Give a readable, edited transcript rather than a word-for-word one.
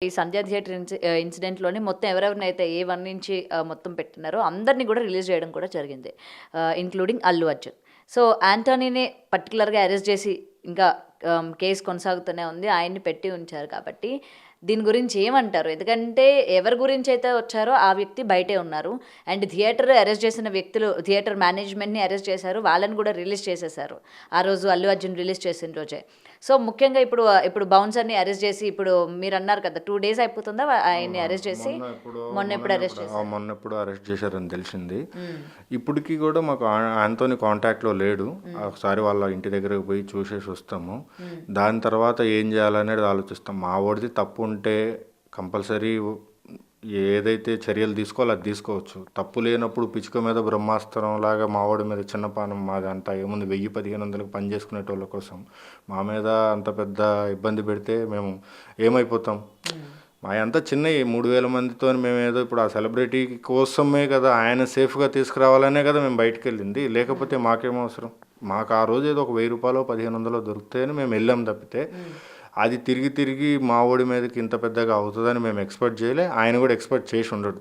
ఈ సంధ్య థియేటర్ ఇన్సిడెంట్‌లోని మొత్తం ఎవరెవరినైతే ఏ1 నుంచి మొత్తం పెట్టినారో అందరిని గూడా రిలీజ్ జేయడం కూడా జరిగింది. ఇంక్లూడింగ్ అల్లు అర్జున్. సో, యాంటోనీని పర్టిక్యులర్‌గా అరెస్ట్ జేసి ఇంకా కేస్ కొనసాగుతూనే ఉంది. ఆయన్ని పెట్టి ఉంచారు కాబట్టి, దీని గురించి ఏమంటారు? ఎందుకంటే ఎవరి గురించైతే వచ్చారో ఆ వ్యక్తి బయటే ఉన్నారు. అండ్ థియేటర్ అరెస్ట్ చేసిన వ్యక్తులు థియేటర్ మేనేజ్‌మెంట్‌ని అరెస్ట్ చేశారు. వాళ్ళని గూడా రిలీజ్ చేసేశారు. ఆ రోజు అల్లు అర్జున్ రిలీజ్ చేసిన రోజే. సో, ముఖ్యంగా ఇప్పుడు బౌన్సర్‌ని అరెస్ట్ చేసి ఇప్పుడు మీరన్నారు కదా! 2 డేస్ అయిపోతుందా ఆయన్ని అవునవును. అరెస్ట్ చేసి? మొన్నెప్పుడు అరెస్ట్ చేశారు? మొన్నెప్పుడు అరెస్ట్ చేశారని తెలిసింది. హ్మ్. ఇప్పటికి కూడా మాకు ఆంతోని కాంటాక్ట్‌లో లేడు. ఒకసారి వాళ్ళ ఇంటి దగ్గరకు పోయి చూసేసి వస్తాము. దాని తర్వాత ఏం చేయాలనేది ఆలోచిస్తాం. మా వాడిది తప్పు ఉంటే కంపల్సరీ ఏదైతే చర్యలు తీసుకోవాలో అది తీసుకోవచ్చు. తప్పు లేనప్పుడు పిచ్చుక మీద బ్రహ్మాస్త్రం లాగా మావాడి మీద చిన్నపానం మాది అంతా ఏముంది 1000-1500కి పని చేసుకునేటోళ్ళ కోసం మా మీద అంత పెద్ద ఇబ్బంది పెడితే మేము ఏమైపోతాం? మా అంతా చిన్నవి 3000 మందితో మేము ఏదో ఇప్పుడు ఆ సెలబ్రిటీ కోసమే కదా ఆయన సేఫ్గా తీసుకురావాలనే కదా మేము బయటకు వెళ్ళింది. లేకపోతే మాకేం అవసరం? మాకు ఆ రోజు ఏదో ఒక 1000 రూపాయలు 1500 దొరికితేనే మేము వెళ్ళాం తప్పితే అది తిరిగి తిరిగి మా ఓడి మీదకి ఇంత పెద్దగా అవుతుందని మేము ఎక్స్పెక్ట్ చేయలే. ఆయన కూడా ఎక్స్పెక్ట్ చేసి ఉండడు.